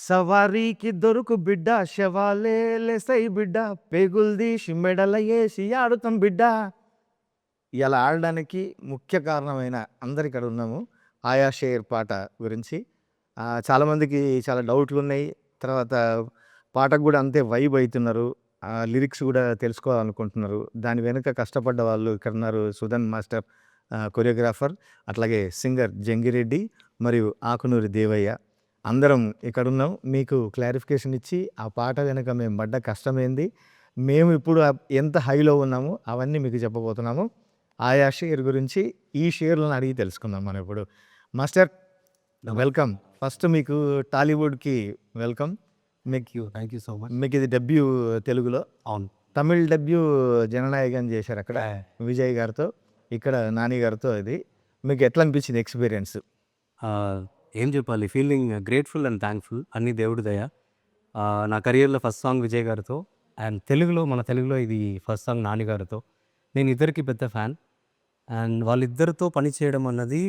సవారీకి దొరుకు బిడ్డ శవాలే లేసై బిడ్డ పేగులు తీసి మెడల ఏసి ఆడుతాం బిడ్డ. ఇలా ఆడడానికి ముఖ్య కారణమైన అందరు ఇక్కడ ఉన్నాము. ఆయా షేర్ పాట గురించి చాలామందికి చాలా డౌట్లు ఉన్నాయి. తర్వాత పాటకు కూడా అంతే వైబ్ అవుతున్నారు. లిరిక్స్ కూడా తెలుసుకోవాలనుకుంటున్నారు. దాని వెనుక కష్టపడ్డ వాళ్ళు ఇక్కడ ఉన్నారు. సుధన్ మాస్టర్ కొరియోగ్రాఫర్, అట్లాగే సింగర్ జంగిరెడ్డి మరియు ఆకునూరి దేవయ్య. అందరం ఇక్కడున్నాం. మీకు క్లారిఫికేషన్ ఇచ్చి ఆ పాట వెనుక మేము పడ్డ కష్టమేంది, మేము ఇప్పుడు ఎంత హైలో ఉన్నామో అవన్నీ మీకు చెప్పబోతున్నాము. ఆయా షేర్ గురించి ఈ షేర్లను అడిగి తెలుసుకుందాం మనం ఇప్పుడు. Master welcome. ఫస్ట్ మీకు టాలీవుడ్కి welcome. Thank you so much. మీకు ఇది డెబ్యూ తెలుగులో. అవును. తమిళ్ డెబ్యూ జననాయకన్ చేశారు అక్కడ విజయ్ గారితో, ఇక్కడ నాని గారితో. ఇది మీకు ఎట్లా అనిపించింది ఎక్స్పీరియన్స్? ఏం చెప్పాలి, ఫీలింగ్ గ్రేట్ఫుల్ అండ్ థ్యాంక్ఫుల్. అన్ని దేవుడి దయ. నా కెరియర్లో ఫస్ట్ సాంగ్ విజయ్ గారితో, అండ్ మన తెలుగులో ఇది ఫస్ట్ సాంగ్ నాని గారితో. నేను ఇద్దరికి పెద్ద ఫ్యాన్, అండ్ వాళ్ళిద్దరితో పని చేయడం అన్నది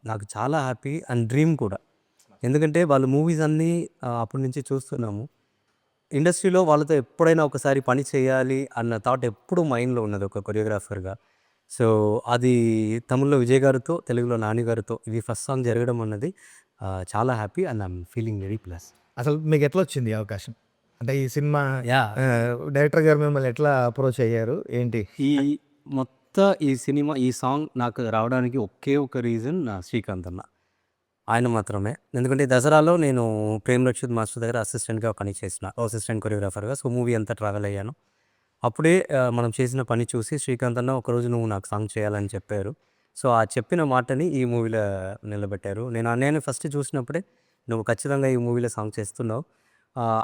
నాకు చాలా హ్యాపీ అండ్ డ్రీమ్ కూడా. ఎందుకంటే వాళ్ళ మూవీస్ అన్నీ అప్పటి నుంచి చూస్తున్నాము. ఇండస్ట్రీలో వాళ్ళతో ఎప్పుడైనా ఒకసారి పని చేయాలి అన్న థాట్ ఎప్పుడు మైండ్లో ఉన్నది ఒక కొరియోగ్రాఫర్గా. సో అది తమిళ్లో విజయ్ గారితో, తెలుగులో నాని గారితో ఇది ఫస్ట్ సాంగ్ జరగడం అన్నది చాలా happy and I'm feeling very plus. అసలు మీకు ఎట్లా వచ్చింది ఈ అవకాశం? అంటే ఈ సినిమా యా డైరెక్టర్ గారు మిమ్మల్ని ఎట్లా అప్రోచ్ అయ్యారు ఏంటి? ఈ సినిమా ఈ సాంగ్ నాకు రావడానికి ఒకే ఒక రీజన్ శ్రీకాంత్ అన్న, ఆయన మాత్రమే. ఎందుకంటే దసరాలో నేను ప్రేమ్ రక్షిత్ మాస్టర్ దగ్గర అసిస్టెంట్గా పని చేసిన, అసిస్టెంట్ కొరియోగ్రాఫర్గా. సో మూవీ అంతా ట్రావెల్ అయ్యాను. అప్పుడే మనం చేసిన పని చూసి శ్రీకాంత్ అన్న ఒకరోజు నువ్వు నాకు సాంగ్ చేయాలని చెప్పారు. సో ఆ చెప్పిన మాటని ఈ మూవీలో నిలబెట్టారు. నేను ఫస్ట్ చూసినప్పుడే నువ్వు ఖచ్చితంగా ఈ మూవీలో సాంగ్ చేస్తున్నావు.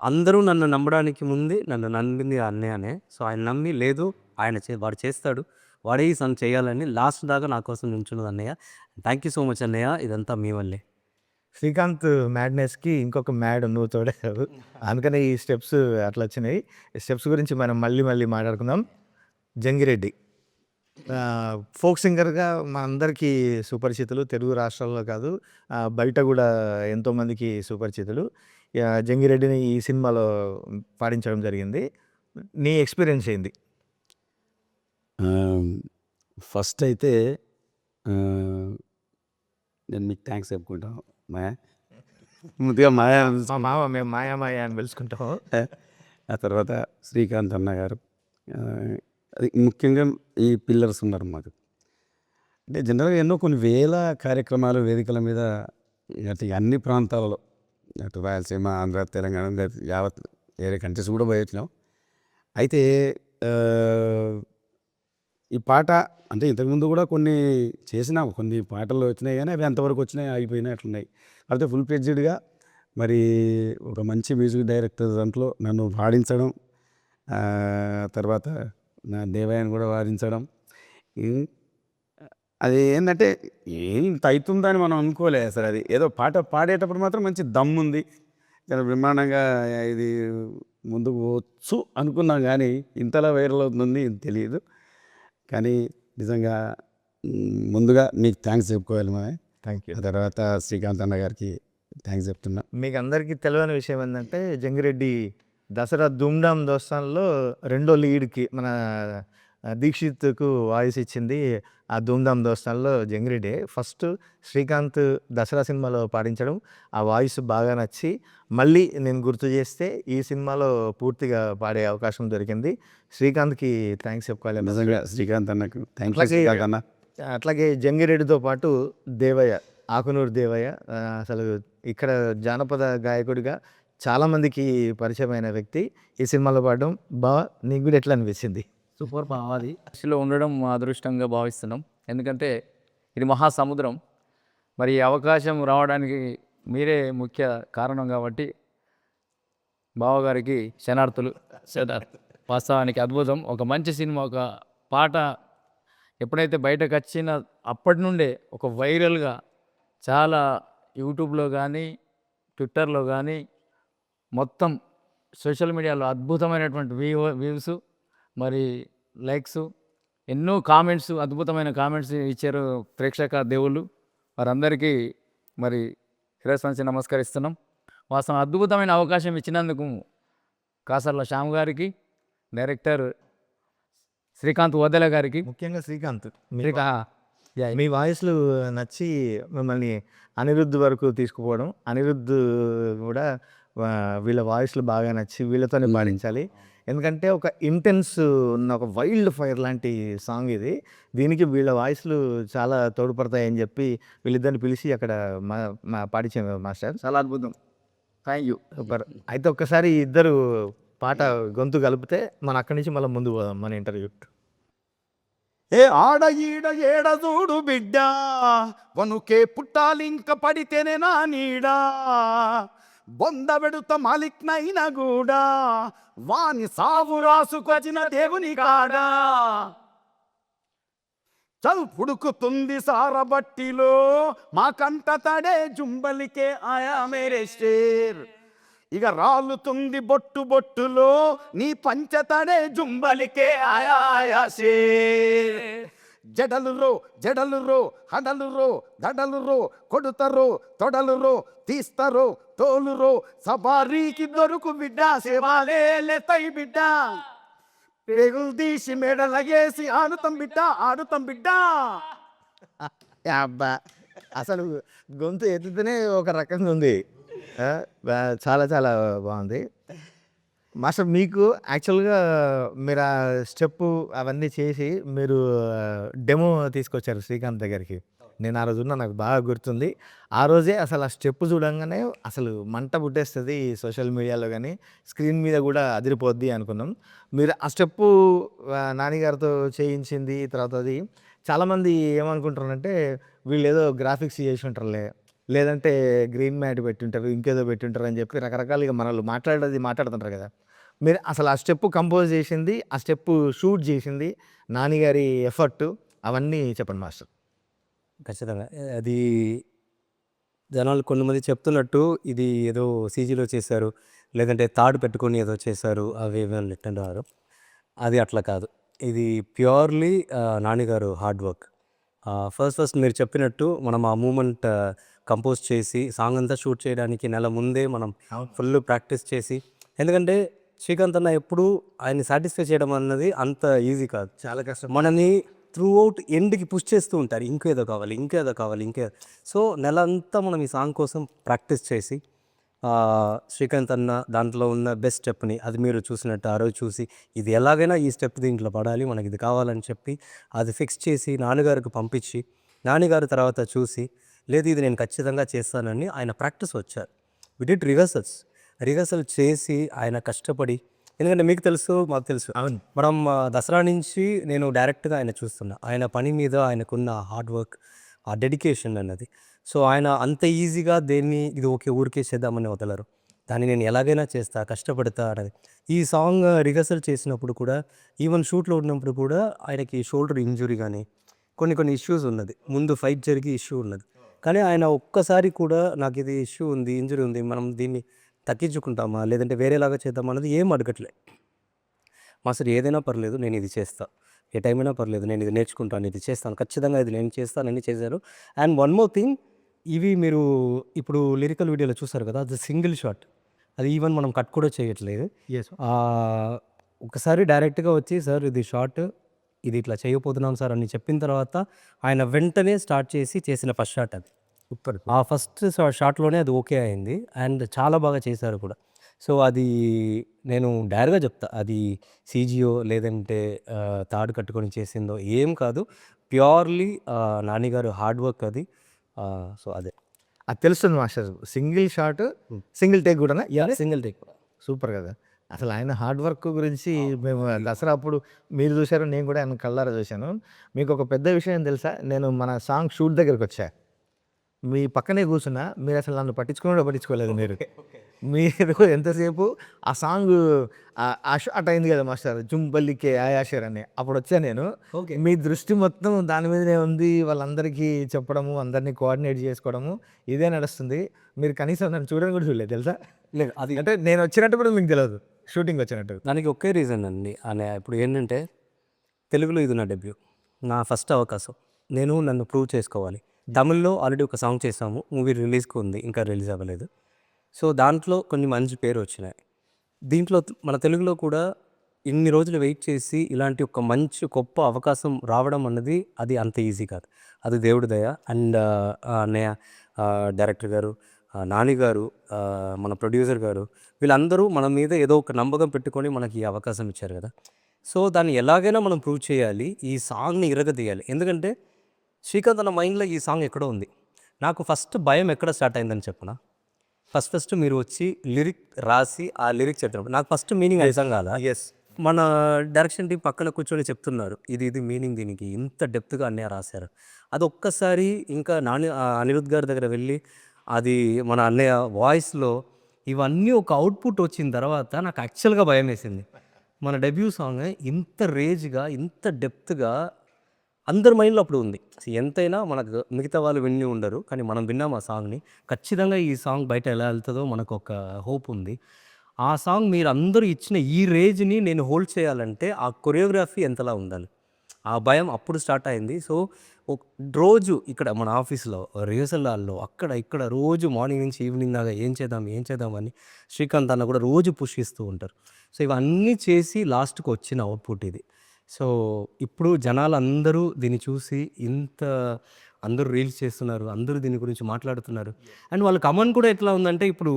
అందరూ నన్ను నమ్మడానికి ముందే నన్ను నమ్మింది అన్నయ్యనే. సో ఆయన నమ్మి లేదు వాడు చేస్తాడు, వాడే ఈ సాంగ్ చేయాలని లాస్ట్ దాకా నా కోసం నించున్నది అన్నయ్య. థ్యాంక్ యూ సో మచ్ అన్నయ్య, ఇదంతా మీ వల్లే. శ్రీకాంత్ మ్యాడ్నెస్కి ఇంకొక మ్యాడ్ నువ్వు తోడేశావు, అందుకనే ఈ స్టెప్స్ అట్లా వచ్చినాయి. స్టెప్స్ గురించి మనం మళ్ళీ మాట్లాడుకుందాం. జంగిరెడ్డి ఫోక్ సింగర్గా మా అందరికీ సుపరిచితులు, తెలుగు రాష్ట్రాల్లో కాదు బయట కూడా ఎంతోమందికి సుపరిచితులు. జంగిరెడ్డిని ఈ సినిమాలో పాడించడం జరిగింది. నీ ఎక్స్పీరియన్స్ ఏంది? ఫస్ట్ అయితే నేను మీకు థ్యాంక్స్ చెప్పుకుంటాను మాయా. ముందుగా మాయా మా మామ, మేము మాయా అని పిలుచుకుంటాం. ఆ తర్వాత శ్రీకాంత్ అన్న గారు, అది ముఖ్యంగా ఈ పిల్లర్స్ ఉన్నారు మాకు. అంటే జనరల్గా ఎన్నో కొన్ని వేల కార్యక్రమాలు వేదికల మీద అటు అన్ని ప్రాంతాలలో, అటు రాయలసీమ, ఆంధ్ర, తెలంగాణ, యావత్ వేరే కంట్రీస్ కూడా పోయొచ్చినాం. అయితే ఈ పాట అంటే ఇంతకుముందు కూడా కొన్ని చేసినాము, కొన్ని పాటలు వచ్చినాయి కానీ అవి ఎంతవరకు వచ్చినాయి ఆగిపోయినాయి అట్లున్నాయి. అయితే ఫుల్ ఫ్లెడ్జ్డ్గా మరి ఒక మంచి మ్యూజిక్ డైరెక్టర్ దాంట్లో నన్ను పాడించడం, తర్వాత నా దేవయాన్ని కూడా వాదించడం, అది ఏంటంటే ఇంత అవుతుందని మనం అనుకోలే అసలు. అది ఏదో పాట పాడేటప్పుడు మాత్రం మంచి దమ్ము ఉంది, చాలా బ్రహ్మాండంగా ఇది ముందుకు వచ్చు అనుకున్నాం, కానీ ఇంతలా వైరల్ అవుతుంది తెలియదు. కానీ నిజంగా ముందుగా మీకు థ్యాంక్స్ చెప్పుకోవాలి మా. Thank you. ఆ తర్వాత శ్రీకాంత్ అన్న గారికి థ్యాంక్స్ చెప్తున్నా. మీకు అందరికీ తెలియని విషయం ఏంటంటే జంగిరెడ్డి దసరా ధూమ్ధామ్ దోస్తాన్లో రెండో లీడ్కి మన దీక్షిత్కు వాయిస్ ఇచ్చింది. ఆ ధూమ్ధామ్ దోస్తాన్లో జంగిరెడ్డి ఫస్ట్ శ్రీకాంత్ దసరా సినిమాలో పాడించడం, ఆ వాయిస్ బాగా నచ్చి మళ్ళీ నేను గుర్తు చేస్తే ఈ సినిమాలో పూర్తిగా పాడే అవకాశం దొరికింది. శ్రీకాంత్కి థ్యాంక్స్ చెప్పుకోవాలి నిజంగా. శ్రీకాంత్ అన్నకు థ్యాంక్ యూ అన్న. అట్లాగే జంగిరెడ్డితో పాటు దేవయ్య, ఆకునూరు దేవయ్య అసలు ఇక్కడ జానపద గాయకుడిగా చాలామందికి పరిచయమైన వ్యక్తి. ఈ సినిమాలో పాడడం బాగా నీకు కూడా ఎట్లా అనిపించింది? సూపర్ అది దృష్టిలో ఉండడం మా అదృష్టంగా భావిస్తున్నాం. ఎందుకంటే ఇది మహాసముద్రం. మరి ఈ అవకాశం రావడానికి మీరే ముఖ్య కారణం కాబట్టి బావగారికి శనార్థులు. వాస్తవానికి అద్భుతం. ఒక మంచి సినిమా, ఒక పాట ఎప్పుడైతే బయటకు వచ్చిన అప్పటి నుండే ఒక వైరల్గా చాలా యూట్యూబ్లో కానీ ట్విట్టర్లో కానీ మొత్తం సోషల్ మీడియాలో అద్భుతమైనటువంటి వ్యూస్, మరి లైక్స్, ఎన్నో కామెంట్స్, అద్భుతమైన కామెంట్స్ ఇచ్చారు ప్రేక్షక దేవుళ్ళు. వారందరికీ మరి శిరస్సు వంచి నమస్కరిస్తున్నాం. వాస్తవం అద్భుతమైన అవకాశం ఇచ్చినందుకు కాసర్ల శ్యామ్ గారికి, డైరెక్టర్ శ్రీకాంత్ వద్దెల గారికి, ముఖ్యంగా శ్రీకాంత్ యా, మీ వాయిస్లు నచ్చి మిమ్మల్ని అనిరుద్ధ్ వరకు తీసుకుపోవడం, అనిరుద్ధ్ కూడా వీళ్ళ వాయిస్లు బాగా నచ్చి వీళ్ళతోనే పాడించాలి. ఎందుకంటే ఒక ఇంటెన్స్ ఉన్న ఒక వైల్డ్ ఫైర్ లాంటి సాంగ్ ఇది. దీనికి వీళ్ళ వాయిస్లు చాలా తోడ్పడతాయని చెప్పి వీళ్ళిద్దరిని పిలిచి అక్కడ పాడించాము మాస్టర్. చాలా అద్భుతం. Thank you. సూపర్. అయితే ఒక్కసారి ఇద్దరు పాట గొంతు కలిపితే మనం అక్కడి నుంచి మళ్ళీ ముందు పోదాం మన ఇంటర్వ్యూ. ఏ ఆడ ఈడ ఏడ చూడు బిడ్డ వనుకే పుట్టాలింక పడితేనే నా నీడా బొంద పెడుత మాలిక్నైన గూడా వాని సావు రాసుకొచ్చిన దేవుని కాడా చల్ పుడుకుతుంది సారబట్టిలో మా కంట తడే జుంబలికే ఆయా మేరే షేర్ ఇక రాలుతుంది బొట్టు బొట్టులో నీ పంచతడే జుంబలికే ఆయా ఆయా షేర్ జడలు రో హడలు దడలు కొడుతరో తొడలు తీస్తరో తోలురో సబారీకి దొరుకు బిడ్డ సేవాలే లేతై బిడ్డ పేగులు తీసి మెడలగేసి ఆడుతాం బిడ్డ అబ్బా, అసలు గొంతు ఎత్తుతూనే ఒక రకంగా ఉంది. చాలా చాలా బాగుంది మాస్టర్. మీకు యాక్చువల్గా మీరు ఆ స్టెప్పు అవన్నీ చేసి మీరు డెమో తీసుకొచ్చారు శ్రీకాంత్ దగ్గరికి. నేను ఆ రోజు ఉన్నా, నాకు బాగా గుర్తుంది. ఆ రోజే అసలు ఆ స్టెప్ చూడంగానే అసలు మంట పుట్టేస్తుంది సోషల్ మీడియాలో, కానీ స్క్రీన్ మీద కూడా అదిరిపోద్ది అనుకున్నాం. మీరు ఆ స్టెప్పు నానిగారితో చేయించింది. తర్వాత అది చాలామంది ఏమనుకుంటారంటే వీళ్ళు ఏదో గ్రాఫిక్స్ చేసి ఉంటారులే, లేదంటే గ్రీన్ మ్యాట్ పెట్టింటారు, ఇంకేదో పెట్టింటారు అని చెప్పి రకరకాలుగా మనల్ని మాట్లాడుతుంటారు కదా. మీరు అసలు ఆ స్టెప్ కంపోజ్ చేసింది, ఆ స్టెప్ షూట్ చేసింది, నానిగారి ఎఫర్ట్, అవన్నీ చెప్పండి మాస్టర్. ఖచ్చితంగా అది జనాలు కొంతమంది చెప్తున్నట్టు ఇది ఏదో సీజీలో చేశారు, లేదంటే తాడు పెట్టుకొని ఏదో చేశారు, అవి ఏమైనా నెట్టంటారు. అది అట్లా కాదు. ఇది ప్యూర్లీ నానిగారు హార్డ్ వర్క్. ఫస్ట్ మీరు చెప్పినట్టు మనం ఆ మూమెంట్ కంపోజ్ చేసి సాంగ్ అంతా షూట్ చేయడానికి నెల ముందే మనం ఫుల్ ప్రాక్టీస్ చేసి, ఎందుకంటే శ్రీకాంత్ అన్న ఎప్పుడు ఆయన్ని సాటిస్ఫై చేయడం అన్నది అంత ఈజీ కాదు, చాలా కష్టం. మనని త్రూ అవుట్ ఎండ్కి పుష్ చేస్తూ ఉంటారు, ఇంకేదో కావాలి. సో నెల అంతా మనం ఈ సాంగ్ కోసం ప్రాక్టీస్ చేసి శ్రీకాంత్ అన్న దాంట్లో ఉన్న బెస్ట్ స్టెప్ని, అది మీరు చూసినట్టు ఆ రోజు చూసి ఇది ఎలాగైనా ఈ స్టెప్ దీంట్లో పడాలి, మనకి ఇది కావాలని చెప్పి అది ఫిక్స్ చేసి నాన్నగారికి పంపించి, నాన్నగారు తర్వాత చూసి లేదు ఇది నేను ఖచ్చితంగా చేస్తానని ఆయన ప్రాక్టీస్ వచ్చారు. వి డిడ్ రిహర్సల్ చేసి ఆయన కష్టపడి, ఎందుకంటే మీకు తెలుసు మాకు తెలుసు, అవును, మనం దసరా నుంచి నేను డైరెక్ట్గా ఆయన చూస్తున్నా, ఆయన పని మీద ఆయనకున్న హార్డ్ వర్క్, ఆ డెడికేషన్ అన్నది. సో ఆయన అంత ఈజీగా దేన్ని ఇది ఓకే ఊరికే చేద్దామని వదలరు, దాన్ని నేను ఎలాగైనా చేస్తా, కష్టపడతా అనేది. ఈ సాంగ్ రిహర్సల్ చేసినప్పుడు కూడా, ఈవెన్ షూట్లో ఉన్నప్పుడు కూడా ఆయనకి షోల్డర్ ఇంజురీ కానీ కొన్ని ఇష్యూస్ ఉన్నది, ముందు ఫైట్ జరిగి ఇష్యూ ఉన్నది. కానీ ఆయన ఒక్కసారి కూడా నాకు ఇది ఇష్యూ ఉంది, ఇంజురీ ఉంది, మనం దీన్ని తగ్గించుకుంటామా లేదంటే వేరేలాగా చేద్దామా అన్నది ఏం అడగట్లే. మాస్టర్ ఏదైనా పర్లేదు నేను ఇది చేస్తా, ఏ టైం అయినా పర్లేదు నేను ఇది నేర్చుకుంటాను, ఇది చేస్తాను, ఖచ్చితంగా ఇది నేను చేస్తానని చేశారు. అండ్ వన్ మోర్ థింగ్, ఇవి మీరు ఇప్పుడు లిరికల్ వీడియోలో చూసారు కదా, అది సింగిల్ షాట్, అది ఈవెన్ మనం కట్ కూడా చేయట్లేదు. ఒకసారి డైరెక్ట్గా వచ్చి సార్ ఇది షార్ట్, ఇది ఇట్లా చేయబోతున్నాం సార్ అని చెప్పిన తర్వాత ఆయన వెంటనే స్టార్ట్ చేసిన ఫస్ట్ షాట్ అది. సూపర్. ఆ ఫస్ట్ షాట్లోనే అది ఓకే అయింది అండ్ చాలా బాగా చేశారు కూడా. సో అది నేను డైరెక్ట్గా చెప్తా, అది సీజీఓ లేదంటే తాడు కట్టుకొని చేసిందో ఏం కాదు, ప్యూర్లీ నానిగారు హార్డ్ వర్క్ అది. సో అదే అది తెలుస్తుంది master. Single shot, single take కూడా. సింగిల్ టేక్ సూపర్ కదా. అసలు ఆయన హార్డ్ వర్క్ గురించి మేము దసరా అప్పుడు మీరు చూశారు, నేను కూడా ఆయన కళ్ళారా చూశాను. మీకు ఒక పెద్ద విషయం తెలుసా, నేను మన సాంగ్ షూట్ దగ్గరికి వచ్చా, మీ పక్కనే కూర్చున్నా, మీరు అసలు నన్ను పట్టించుకోలేదు. మీరు ఎంతసేపు ఆ సాంగ్ ఆ షాట్ అయింది కదా మాస్టర్, జుంబల్లికే ఆయాషర్ అని, అప్పుడు వచ్చా నేను. మీ దృష్టి మొత్తం దాని మీదనే ఉంది, వాళ్ళందరికీ చెప్పడము, అందరినీ కోఆర్డినేట్ చేసుకోవడము, ఇదే నడుస్తుంది. మీరు కనీసం నన్ను చూడని కూడా చూడలేదు తెలుసా. లేదు అది అంటే నేను వచ్చినట్టు కూడా మీకు తెలియదు, షూటింగ్ వచ్చినట్టు. దానికి ఒకే రీజన్ అండి అనే, ఇప్పుడు ఏంటంటే తెలుగులో ఇది నా డెబ్యూ, నా ఫస్ట్ అవకాశం, నన్ను ప్రూవ్ చేసుకోవాలి. తమిళ్లో ఆల్రెడీ ఒక సాంగ్ చేసాము, మూవీ రిలీజ్కి ఉంది, ఇంకా రిలీజ్ అవ్వలేదు. సో దాంట్లో కొన్ని మంచి పేరు వచ్చినాయి. దీంట్లో మన తెలుగులో కూడా ఇన్ని రోజులు వెయిట్ చేసి ఇలాంటి ఒక మంచి గొప్ప అవకాశం రావడం అన్నది అది అంత ఈజీ కాదు. అది దేవుడి దయ. అండ్ అన్నయ్య, డైరెక్టర్ గారు, నాని గారు, మన ప్రొడ్యూసర్ గారు, వీళ్ళందరూ మన మీద ఏదో ఒక నమ్మకం పెట్టుకొని మనకి ఈ అవకాశం ఇచ్చారు కదా. సో దాన్ని ఎలాగైనా మనం ప్రూవ్ చేయాలి, ఈ సాంగ్ని ఇరగదీయాలి. ఎందుకంటే శ్రీకాంత్ అన్న మైండ్లో ఈ సాంగ్ ఎక్కడో ఉంది. నాకు ఫస్ట్ భయం ఎక్కడ స్టార్ట్ అయిందని చెప్పనా, ఫస్ట్ మీరు వచ్చి లిరిక్ రాసి ఆ లిరిక్ చెప్పినప్పుడు నాకు ఫస్ట్ మీనింగ్ అర్థం కాదా. ఎస్. మన డైరెక్షన్ టీం పక్కన కూర్చొని చెప్తున్నారు, ఇది మీనింగ్, దీనికి ఇంత డెప్త్గా అన్నయ్య రాశారు. అది ఒక్కసారి ఇంకా అనిరుద్ గారి దగ్గర వెళ్ళి అది మన అన్నయ్య వాయిస్లో ఇవన్నీ ఒక అవుట్పుట్ వచ్చిన తర్వాత నాకు యాక్చువల్గా భయం వేసింది. మన డెబ్యూ సాంగ్ ఇంత రేజ్గా, ఇంత డెప్త్గా అందరి మైండ్లో అప్పుడు ఉంది. ఎంతైనా మనకు మిగతా వాళ్ళు విని ఉండరు, కానీ మనం విన్నాం ఆ సాంగ్ని. ఖచ్చితంగా ఈ సాంగ్ బయట ఎలా వెళ్తుందో మనకు ఒక హోప్ ఉంది. ఆ సాంగ్ మీరు అందరూ ఇచ్చిన ఈ రేంజ్ని నేను హోల్డ్ చేయాలంటే ఆ కొరియోగ్రఫీ ఎంతలా ఉండాలి, ఆ భయం అప్పుడు స్టార్ట్ అయింది. సో రోజు ఇక్కడ మన ఆఫీస్లో రిహర్సల్ హాల్లో అక్కడ ఇక్కడ రోజు మార్నింగ్ నుంచి ఈవినింగ్ దాకా ఏం చేద్దాం అని శ్రీకాంత్ అన్న కూడా రోజు పుష్ ఇస్తూ ఉంటారు. సో ఇవన్నీ చేసి లాస్ట్కి వచ్చిన అవుట్పుట్ ఇది. సో ఇప్పుడు జనాలు అందరూ దీన్ని చూసి అందరూ రీల్స్ చేస్తున్నారు, అందరూ దీని గురించి మాట్లాడుతున్నారు. అండ్ వాళ్ళ కమెంట్ కూడా ఎట్లా ఉందంటే, ఇప్పుడు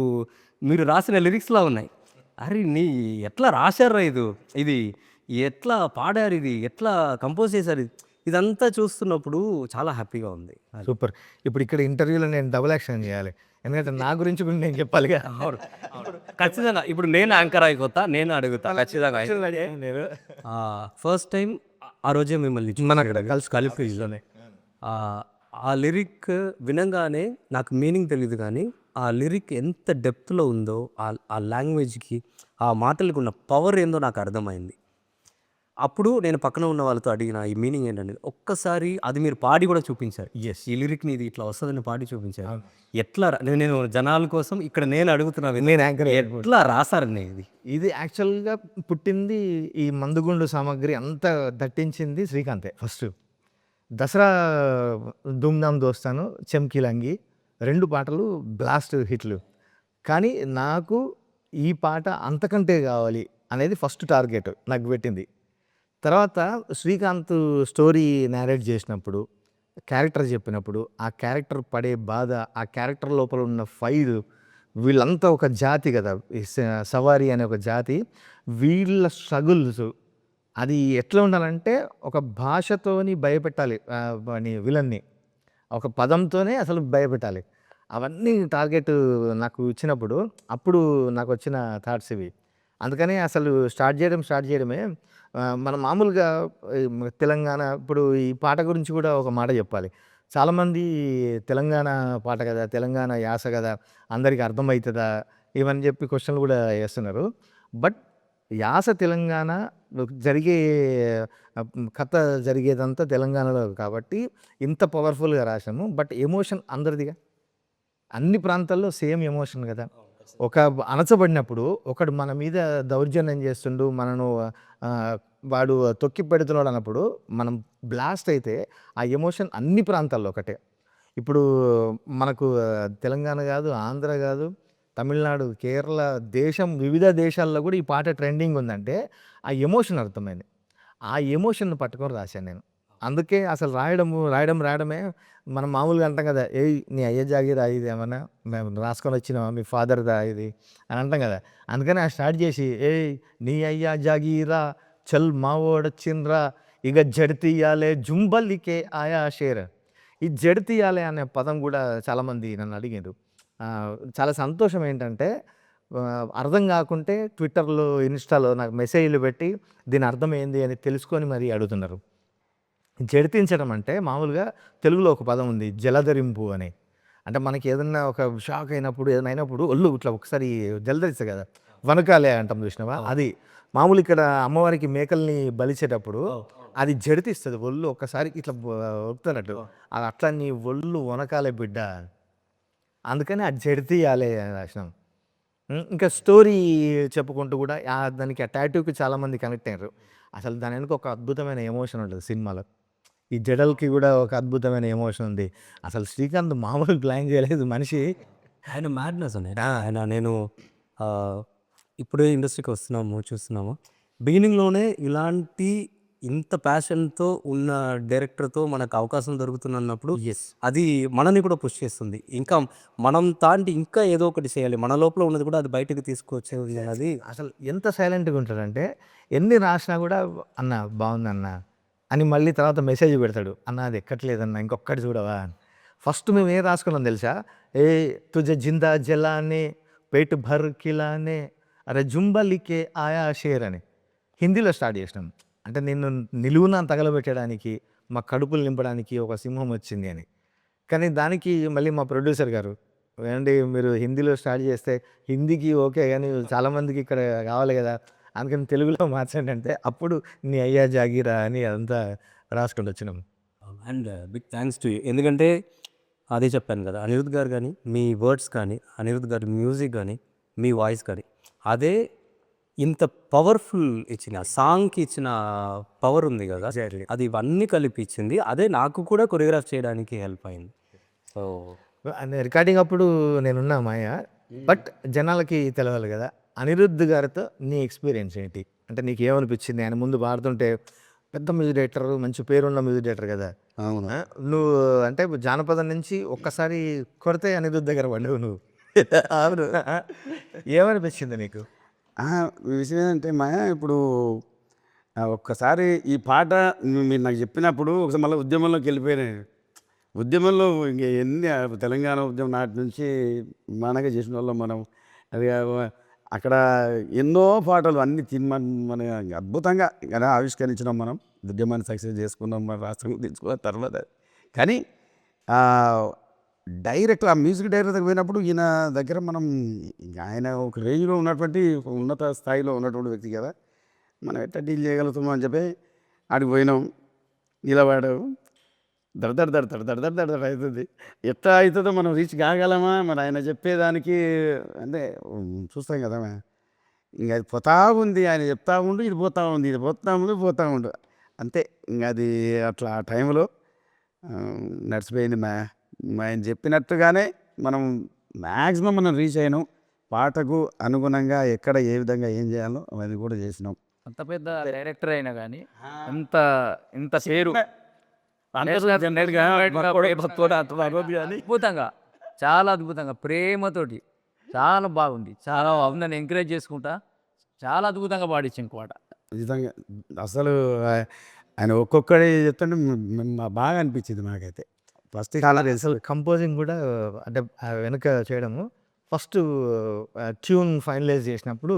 మీరు రాసిన లిరిక్స్లా ఉన్నాయి. అరే ఎట్లా రాశారా ఇది ఎట్లా పాడారు, ఇది ఎట్లా కంపోజ్ చేశారు, ఇదంతా చూస్తున్నప్పుడు చాలా హ్యాపీగా ఉంది. సూపర్. ఇప్పుడు ఇక్కడ ఇంటర్వ్యూలో నేను డబుల్ యాక్షన్ చేయాలి, ఎందుకంటే నా గురించి కూడా నేను చెప్పాలిగా. ఖచ్చితంగా ఇప్పుడు నేను యాంకర్ అయిపోతా, నేను అడుగుతా ఖచ్చితంగా. నేను ఫస్ట్ టైం ఆ రోజే మిమ్మల్ని మన ఇక్కడ కలిపి ఆ లిరిక్ వినంగానే నాకు మీనింగ్ తెలియదు, కానీ ఆ లిరిక్ ఎంత డెప్త్లో ఉందో, ఆ లాంగ్వేజ్కి, ఆ మాటలకు ఉన్న పవర్ ఏందో నాకు అర్థమైంది. అప్పుడు నేను పక్కన ఉన్న వాళ్ళతో అడిగిన ఈ మీనింగ్ ఏంటనేది ఒక్కసారి అది మీరు పాడి కూడా చూపించారు. ఎస్. ఈ లిరిక్ని ఇది ఇట్లా వస్తుందని పాడి చూపించారు. ఎట్లా నేను జనాల కోసం ఇక్కడ నేను అడుగుతున్నా, నేను యాంకర్ ఎట్లా రాసారని ఇది యాక్చువల్గా పుట్టింది ఈ మందుగుండు సామాగ్రి అంతా దట్టించింది శ్రీకాంతే. ఫస్ట్ దసరా ధూమ్ధామ్ దోస్తాను, చెమ్కీలంగి 2 పాటలు బ్లాస్ట్ హిట్లు. కానీ నాకు ఈ పాట అంతకంటే కావాలి అనేది ఫస్ట్ టార్గెట్ నాకు పెట్టింది. తర్వాత శ్రీకాంత్ స్టోరీ నేరేట్ చేసినప్పుడు, క్యారెక్టర్ చెప్పినప్పుడు, ఆ క్యారెక్టర్ పడే బాధ, ఆ క్యారెక్టర్ లోపల ఉన్న ఫైర్, వీళ్ళంతా ఒక జాతి కదా, సవారీ అనే ఒక జాతి, వీళ్ళ స్ట్రగుల్స్ అది ఎట్లా ఉండాలంటే ఒక భాషతోని భయపెట్టాలి విలన్ని, ఒక పదంతోనే అసలు భయపెట్టాలి. అవన్నీ టార్గెట్ నాకు ఇచ్చినప్పుడు అప్పుడు నాకు వచ్చిన థాట్స్ ఇవి. అందుకని అసలు స్టార్ట్ చేయడమే మనం మామూలుగా తెలంగాణ ఇప్పుడు ఈ పాట గురించి కూడా ఒక మాట చెప్పాలి. చాలామంది తెలంగాణ పాట కదా, తెలంగాణ యాస కదా, అందరికీ అర్థమవుతుందా ఇవని చెప్పి క్వశ్చన్లు కూడా వేస్తున్నారు. బట్ యాస తెలంగాణ జరిగే కథ జరిగేదంతా తెలంగాణలో కాబట్టి ఇంత పవర్ఫుల్గా రాసాము. బట్ ఎమోషన్ అందరిదిగా, అన్ని ప్రాంతాల్లో సేమ్ ఎమోషన్ కదా. ఒక అణచబడినప్పుడు ఒకడు మన మీద దౌర్జన్యం చేస్తుండు, మనను వాడు తొక్కి పెడుతున్నాడు అన్నప్పుడు మనం బ్లాస్ట్ అయితే ఆ ఎమోషన్ అన్ని ప్రాంతాల్లో ఒకటే. ఇప్పుడు మనకు తెలంగాణ కాదు, ఆంధ్ర కాదు, తమిళనాడు, కేరళ, వివిధ దేశాల్లో కూడా ఈ పాట ట్రెండింగ్ ఉందంటే ఆ ఎమోషన్ అర్థమైంది. ఆ ఎమోషన్ను పట్టుకొని రాశాను నేను. అందుకే అసలు రాయడమే మనం మామూలుగా అంటాం కదా, నీ అయ్య జాగీరా ఇది ఏమన్నా మేము రాసుకొని వచ్చినావా, మీ ఫాదర్దా ఇది అని అంటాం కదా. అందుకని స్టార్ట్ చేసి నీ అయ్య జాగీరా చల్ మావోడొచ్చిండ్రా ఇక జడితీయాలే జుంబల్లికే ఆయా షేర్. ఈ జడితీయాలే అనే పదం కూడా చాలామంది నన్ను అడిగారు. చాలా సంతోషం ఏంటంటే అర్థం కాకుంటే ట్విట్టర్లో, ఇన్స్టాలో నాకు మెసేజ్లు పెట్టి దీని అర్థం ఏంది అని తెలుసుకొని మరీ అడుగుతున్నారు. జడితించడం అంటే మామూలుగా తెలుగులో ఒక పదం ఉంది, జలధరింపు అని. అంటే మనకి ఏదన్నా ఒక షాక్ అయినప్పుడు, ఏదైనా అయినప్పుడు ఒళ్ళు ఇట్లా ఒకసారి జలధరిస్తుంది కదా, వనకాలే అంటాం చూసినావా, అది మామూలు ఇక్కడ అమ్మవారికి మేకల్ని బలిచేటప్పుడు అది జడితిస్తుంది ఒళ్ళు, ఒక్కసారి ఇట్లా ఒప్పుతున్నట్టు, అది అట్లా నీ ఒళ్ళు వనకాలే బిడ్డ, అందుకని అది జడితీయాలే అని రాసినాం. ఇంకా స్టోరీ చెప్పుకుంటూ కూడా దానికి ఆ టాటూకి చాలామంది కనెక్ట్ అయ్యారు. అసలు దాని వెనుక ఒక అద్భుతమైన ఎమోషన్ ఉంటుంది సినిమాలో. ఈ జడల్కి కూడా ఒక అద్భుతమైన ఎమోషన్ ఉంది. అసలు శ్రీకాంత్ మామూలు ప్లాన్ చేయలేదు, మనిషి ఆయన మ్యాడ్నెస్ అనేది ఆయన నేను ఇప్పుడే ఇండస్ట్రీకి వస్తున్నాము చూస్తున్నాము బిగినింగ్లోనే ఇలాంటి ఇంత ప్యాషన్తో ఉన్న డైరెక్టర్తో మనకు అవకాశం దొరుకుతున్నప్పుడు అది మనని కూడా పుష్ చేస్తుంది ఇంకా మనం తాంటి ఇంకా ఏదో ఒకటి చేయాలి మన లోపల ఉన్నది కూడా అది బయటకు తీసుకొచ్చేది అనేది అసలు ఎంత సైలెంట్గా ఉంటాడంటే ఎన్ని రాసినా కూడా అన్న బాగుందన్న అని మళ్ళీ తర్వాత మెసేజ్ పెడతాడు, అన్న అది ఎక్కట్లేదన్న ఇంకొక్కటి చూడవా అని. ఫస్ట్ మేము ఏం రాసుకున్నాం తెలుసా, ఏ తుజ జిందా జలానే పేట్ భర్ కిలానే అరే జుంబలికే ఆయా షేర్ అని హిందీలో స్టార్ట్ చేసినాం. అంటే నిన్ను నిలువున తగలబెట్టడానికి మా కడుపులు నింపడానికి ఒక సింహం వచ్చింది అని. కానీ దానికి మళ్ళీ మా ప్రొడ్యూసర్ గారు, ఏమండి మీరు హిందీలో స్టార్ట్ చేస్తే హిందీకి ఓకే కానీ చాలామందికి ఇక్కడ కావాలి కదా, అందుకని తెలుగులో మార్చండి అంటే అప్పుడు నీ అయ్యా జాగీరా అని అదంతా రాసుకుంటూ వచ్చినాం. And big thanks to you. ఎందుకంటే అదే చెప్పాను కదా, అనిరుద్ధ్ గారు కానీ మీ వర్డ్స్ కానీ అనిరుద్ధ్ గారి మ్యూజిక్ కానీ మీ వాయిస్ కానీ అదే ఇంత పవర్ఫుల్ ఇచ్చిన సాంగ్కి ఇచ్చిన పవర్ ఉంది కదా, అది ఇవన్నీ కలిపి ఇచ్చింది. అదే నాకు కూడా కొరియోగ్రాఫ్ చేయడానికి హెల్ప్ అయింది. సో రికార్డింగ్ అప్పుడు నేనున్నా మాయ, బట్ జనాలకి తెలవాలి కదా అనిరుద్ధ్ గారితో నీ ఎక్స్పీరియన్స్ ఏంటి, అంటే నీకు ఏమనిపించింది? ఆయన ముందు పాడుతుంటే పెద్ద మ్యూజిక్ డైరెక్టర్, మంచి పేరున్న మ్యూజిక్ డైరెక్టర్ కదా, అవును. నువ్వు అంటే జానపదం నుంచి ఒక్కసారి కొడితే అనిరుద్ధ్ దగ్గర పడ్డావు నువ్వు. అవును, ఏమనిపించింది నీకు? ఈ విషయం ఏంటంటే మాయా ఇప్పుడు ఒక్కసారి ఈ పాట మీరు నాకు చెప్పినప్పుడు ఒకసారి మళ్ళీ ఉద్యమంలోకి వెళ్ళిపోయినాయి. ఉద్యమంలో ఇంక ఎన్ని తెలంగాణ ఉద్యమం నాటి నుంచి మనగా చేసిన వాళ్ళం మనం. అది అక్కడ ఎన్నో పాటలు అన్ని మన అద్భుతంగా కదా ఆవిష్కరించినాం మనం. ఉద్యమాన్ని సక్సెస్ చేసుకున్నాం, మన రాష్ట్రం తెచ్చుకున్న తర్వాత. కానీ డైరెక్ట్ ఆ మ్యూజిక్ డైరెక్టర్ దగ్గర పోయినప్పుడు ఈయన దగ్గర మనం ఆయన ఒక రేంజ్లో ఉన్నటువంటి ఉన్నత స్థాయిలో ఉన్నటువంటి వ్యక్తి కదా, మనం ఎట్లా డీల్ చేయగలుగుతామో అని చెప్పి ఆడికి పోయినాం. నిలబడావు దడ అవుతుంది. ఎట్లా అవుతుందో మనం రీచ్ కాగలమా మరి ఆయన చెప్పేదానికి, అంటే చూస్తాం కదా ఇంక అది పోతా ఉంది, ఆయన చెప్తా ఉండు, ఇది పోతా ఉంది, ఇది పోతా ఉండు అంతే. ఇంక అది అట్లా ఆ టైంలో నడిచిపోయింది. ఆయన చెప్పినట్టుగానే మనం మ్యాక్సిమం మనం రీచ్ అయినాం. పాటకు అనుగుణంగా ఎక్కడ ఏ విధంగా ఏం చేయాలో అవన్నీ కూడా చేసినాం. అంత పెద్ద డైరెక్టర్ అయినా కానీ ఇంత ఇంత పేరు అద్భుతంగా, చాలా అద్భుతంగా ప్రేమతోటి చాలా బాగుంది. చాలా అందరిని ఎంకరేజ్ చేసుకుంటా చాలా అద్భుతంగా పాడించింది పాట. నిజంగా అసలు ఆయన ఒక్కొక్కడే చెప్తుంటే బాగా అనిపించింది నాకైతే. ఫస్ట్ చాలా అసలు కంపోజింగ్ కూడా అంటే వెనుక చేయడము, ఫస్ట్ ట్యూన్ ఫైనలైజ్ చేసినప్పుడు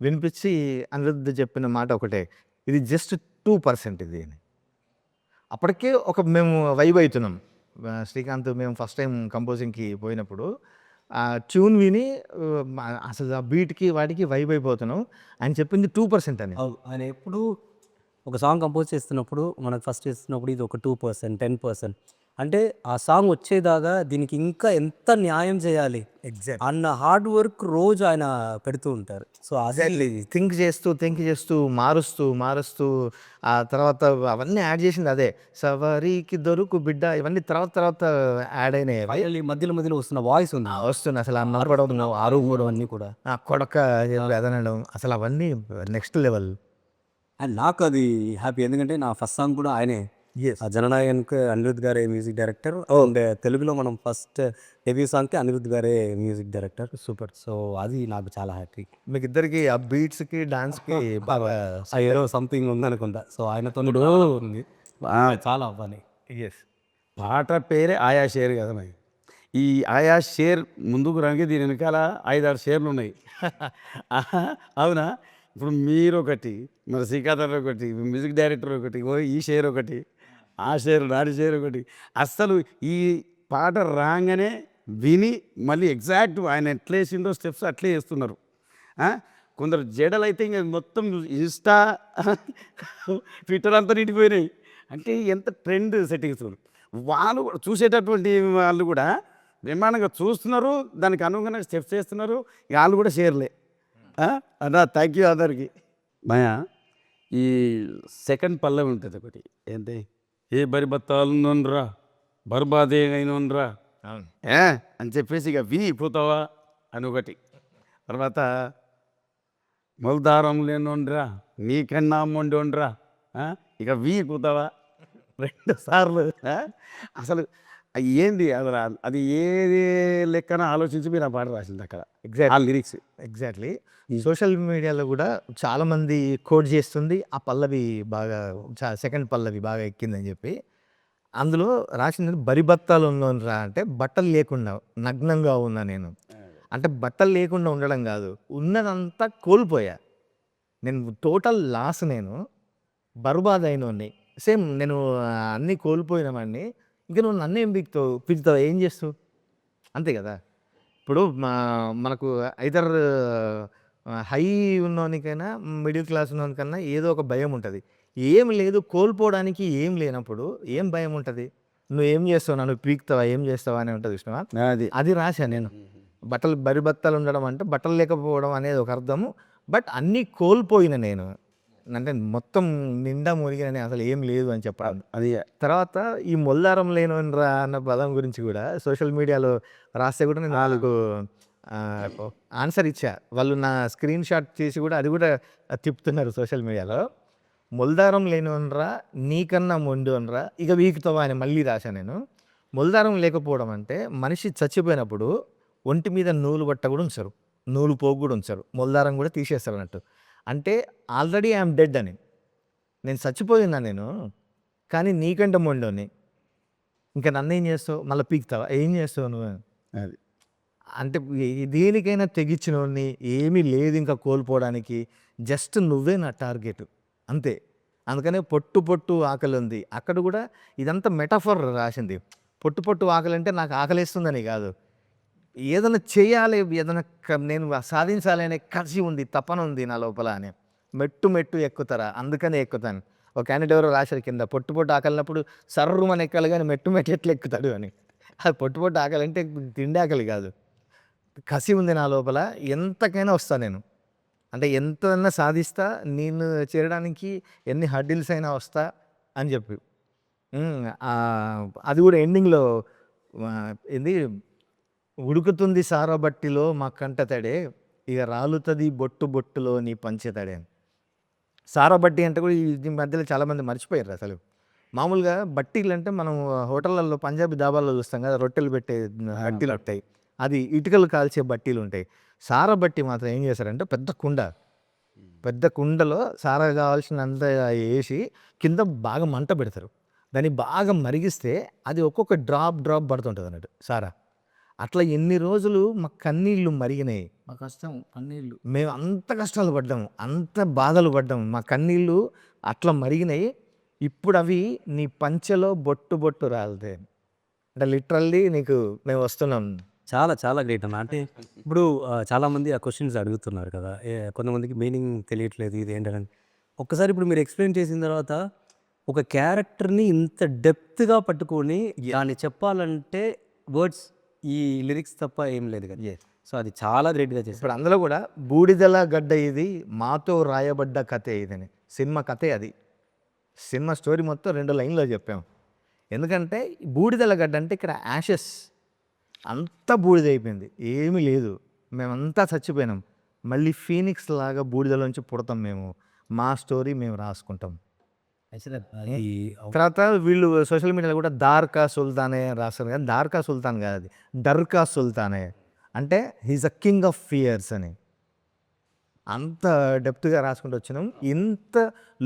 వినిపించి అనిరుద్ధ్ చెప్పిన మాట ఒకటే, ఇది జస్ట్ 2% ఇది అని. అప్పటికే ఒక మేము వైబ్ అవుతున్నాం. శ్రీకాంత్ మేము ఫస్ట్ టైం కంపోజింగ్కి పోయినప్పుడు ఆ ట్యూన్ విని అసలు ఆ బీట్కి వాటికి వైబ్ అయిపోతున్నాం. ఆయన చెప్పింది 2% అని. ఆయన ఎప్పుడు ఒక సాంగ్ కంపోజ్ చేస్తున్నప్పుడు మనకు ఫస్ట్ చేస్తున్నప్పుడు ఇది ఒక 2%, 10% అంటే ఆ సాంగ్ వచ్చేదాకా దీనికి ఇంకా ఎంత న్యాయం చేయాలి అన్న హార్డ్ వర్క్ రోజు ఆయన పెడుతూ ఉంటారు. సో అదే థింక్ చేస్తూ మారుస్తూ ఆ తర్వాత అవన్నీ యాడ్ చేసింది అదే. సవారీకి దొరుకు బిడ్డ ఇవన్నీ తర్వాత యాడ్ అయినాయి. మధ్యలో వస్తున్న వాయిస్ ఉంది, వస్తుంది అసలు ఆ నడపడం, ఆరు అన్నీ కూడా ఆ కొడక ఎదనడం, అసలు అవన్నీ నెక్స్ట్ లెవెల్. అండ్ నాకు అది హ్యాపీ, ఎందుకంటే నా ఫస్ట్ సాంగ్ కూడా ఆయనే. ఆ జననాయక్ అనిరుద్ధ్ గారే మ్యూజిక్ డైరెక్టర్. అండ్ తెలుగులో మనం ఫస్ట్ డెబ్యూ సాంగ్కి అనిరుద్ధ్ గారే మ్యూజిక్ డైరెక్టర్. సూపర్. సో అది నాకు చాలా హ్యాపీ. మీకు ఇద్దరికి ఆ బీట్స్కి డాన్స్కి బాగా ఏదో సంథింగ్ ఉందనుకుంటా. సో ఆయనతో ఉంది చాలా అవ్వాలి. ఎస్, పాట పేరే ఆయా షేర్ కదా మరి. ఈ ఆయా షేర్ ముందుకు రంగి దీని వెనకాల 5-6 షేర్లు ఉన్నాయి. అవునా? ఇప్పుడు మీరు ఒకటి, మరి శ్రీకాంత్ ఒకటి, మ్యూజిక్ డైరెక్టర్ ఒకటి, ఈ షేర్ ఒకటి, ఆ షేర్ నాటి షేర్ ఒకటి. అస్సలు ఈ పాట రాగానే విని మళ్ళీ ఎగ్జాక్ట్ ఆయన ఎట్లా వేసిండో స్టెప్స్ అట్లే వేస్తున్నారు. కొందరు జడలు అయితే ఇంకా మొత్తం ఇన్స్టా ట్విట్టర్ అంతా నిండిపోయినాయి. అంటే ఎంత ట్రెండ్ సెట్టింగ్స్ వాళ్ళు చూసేటటువంటి వాళ్ళు కూడా బ్రహ్మాండంగా చూస్తున్నారు, దానికి అనుగుణంగా స్టెప్స్ వేస్తున్నారు. వాళ్ళు కూడా షేర్లే. అన్నా థ్యాంక్ యూ అందరికి. మాయా ఈ సెకండ్ పల్లవి ఉంటుంది ఒకటి, ఏంటి, ఏ బరి బత్తాలున్నోన్రా బర్బాదే అయినోన్రా అవును. ఏ అని చెప్పేసి ఇక వి పోతావా అని ఒకటి, తర్వాత మొలదారం లేనుండ్రా నీకన్నా మొండోండ్రా, ఇక వి పోతావా 2 సార్లు. అసలు ఏంది అసలు అది ఏది లెక్కన ఆలోచించి మీరు ఆ పాట రాసింది అక్కడ ఎగ్జాక్ట్ ఆ లిరిక్స్. ఎగ్జాక్ట్లీ సోషల్ మీడియాలో కూడా చాలామంది కోట్ చేస్తుంది ఆ పల్లవి బాగా సెకండ్ పల్లవి బాగా ఎక్కిందని చెప్పి. అందులో రాసింది బరిబత్తాలు ఉన్నోన్రా అంటే బట్టలు లేకుండా నగ్నంగా ఉన్నా నేను. అంటే బట్టలు లేకుండా ఉండడం కాదు, ఉన్నదంతా కోల్పోయా నేను, టోటల్ లాస్ నేను, బర్బాద్ అయినోడిని. సేమ్ నేను అన్నీ కోల్పోయినవాడిని. ఇంక నువ్వు నన్నేం పిలుతావు ఏం చేస్తావు అంతే కదా. ఇప్పుడు మనకు ఐదర్ హై ఉన్నోనికైనా మిడిల్ క్లాస్ ఉన్నోనికన్నా ఏదో ఒక భయం ఉంటుంది. ఏం లేదు కోల్పోవడానికి ఏం లేనప్పుడు ఏం భయం ఉంటుంది. నువ్వేం చేస్తావు, నన్ను పీకుతావా ఏం చేస్తావా అని ఉంటుంది చూసినావా. అది అది రాశా నేను. బట్టలు బరిబత్తలు ఉండడం అంటే బట్టలు లేకపోవడం అనేది ఒక అర్థము. బట్ అన్నీ కోల్పోయిన నేను, అంటే మొత్తం నిండా మునిగిన అసలు ఏం లేదు అని చెప్పాలి. అది తర్వాత ఈ మొల్లారం లేనోన్రా అన్న పదం గురించి కూడా సోషల్ మీడియాలో రాస్తే కూడా నేను వాళ్ళకు ఆన్సర్ ఇచ్చా. వాళ్ళు నా స్క్రీన్ షాట్ చేసి కూడా అది కూడా తిప్పుతున్నారు సోషల్ మీడియాలో. మొల్దారం లేనోన్రా నీకన్నా మొండోన్రా ఇక వీకుతావా అని మళ్ళీ రాశా నేను. మొల్దారం లేకపోవడం అంటే మనిషి చచ్చిపోయినప్పుడు ఒంటి మీద నూలు బట్ట కూడా ఉంచరు, నూలు పోగు కూడా ఉంచరు, మొల్దారం కూడా తీసేస్తారు అన్నట్టు. అంటే ఆల్రెడీ ఐఎమ్ డెడ్ అని, నేను చచ్చిపోయినా నేను, కానీ నీకంటే మొండోని, ఇంకా నన్నేం చేస్తావు మళ్ళీ పీకుతావా ఏం చేస్తావు నువ్వు. అది అంటే దేనికైనా తెగించినోడిని, ఏమీ లేదు ఇంకా కోల్పోవడానికి, జస్ట్ నువ్వే నా టార్గెట్ అంతే. అందుకనే పొట్టు పొట్టు ఆకలి ఉంది అక్కడ కూడా ఇదంతా మెటాఫర్ రాసింది. పొట్టు పొట్టు ఆకలి అంటే నాకు ఆకలిస్తుందని కాదు, ఏదైనా చేయాలి, ఏదైనా నేను సాధించాలి అనే కసి ఉంది, తపన ఉంది నా లోపల అని. మెట్టు మెట్టు ఎక్కుతారా అందుకనే ఎక్కుతాను. ఒక క్యాండిడేట్ ఎవరో రాశారు కింద, పొట్టు పొట్టు ఆకలినప్పుడు సర్రుమని ఎక్కాలి కానీ మెట్టు మెట్టు ఎట్లా ఎక్కుతాడు అని. అది పొట్టు పొట్టు ఆకలి అంటే తిండి ఆకలి కాదు, కసి ఉంది నా లోపల, ఎంతకైనా వస్తా నేను, అంటే ఎంతైనా సాధిస్తా, నేను చేరడానికి ఎన్ని హర్డిల్స్ అయినా వస్తా అని చెప్పి. అది కూడా ఎండింగ్లో ఏంది, ఉడుకుతుంది సారబట్టిలో మా కంట తడే, ఇక రాలుతుంది బొట్టు బొట్టులో నీ పంచెతడే అని. సారబట్టి అంటే కూడా ఈ మధ్యలో చాలామంది మర్చిపోయారు అసలు. మామూలుగా బట్టీలు అంటే మనం హోటళ్ళల్లో పంజాబీ దాబాల్లో చూస్తాం కదా, రొట్టెలు పెట్టే బట్టీలు ఉంటాయి, అది ఇటుకలు కాల్చే బట్టీలు ఉంటాయి. సారా బట్టి మాత్రం ఏం చేస్తారంటే పెద్ద కుండలో సారా కావాల్సినంత వేసి కింద బాగా మంట పెడతారు, దాన్ని బాగా మరిగిస్తే అది ఒక్కొక్క డ్రాప్ పడుతుంటుంది అన్నట్టు సారా. అట్లా ఎన్ని రోజులు మా కన్నీళ్ళు మరిగినాయి, మా కష్టం కన్నీళ్ళు. మేము అంత కష్టాలు పడ్డాము, అంత బాధలు పడ్డాము, మా కన్నీళ్ళు అట్లా మరిగినాయి. ఇప్పుడు అవి నీ పంచెలో బొట్టు బొట్టు రాలితే, అంటే లిటరల్లీ నీకు మేము వస్తున్నాం. చాలా చాలా గ్రేట్ అన్న. అంటే ఇప్పుడు చాలామంది ఆ క్వశ్చన్స్ అడుగుతున్నారు కదా, కొంతమందికి మీనింగ్ తెలియట్లేదు ఇది ఏంటని. ఒక్కసారి ఇప్పుడు మీరు ఎక్స్ప్లెయిన్ చేసిన తర్వాత ఒక క్యారెక్టర్ని ఇంత డెప్త్గా పట్టుకొని దాన్ని చెప్పాలంటే వర్డ్స్ ఈ లిరిక్స్ తప్ప ఏం లేదు కదా. సో అది చాలా గ్రేట్గా చేశారు. ఇప్పుడు అందులో కూడా బూడిదల గడ్డ ఇది మాతో రాయబడ్డ కథే ఇదని, సినిమా కథే అది. సినిమా స్టోరీ మొత్తం 2 లైన్లో చెప్పాము. ఎందుకంటే బూడిదల గడ్డ అంటే ఇక్కడ యాషెస్ అంతా బూడిదైపోయింది, ఏమీ లేదు, మేమంతా చచ్చిపోయినాం, మళ్ళీ ఫీనిక్స్ లాగా బూడిదలోంచి పుడతాం మేము, మా స్టోరీ మేము రాసుకుంటాం. ఈ తర్వాత వీళ్ళు సోషల్ మీడియాలో కూడా దార్కా సుల్తానే రాస్తారు కానీ దార్కా సుల్తాన్ కాదు, అది డర్కా సుల్తానే, అంటే he's a king of fears అని. అంత డెప్త్గా రాసుకుంటూ వచ్చినాం. ఇంత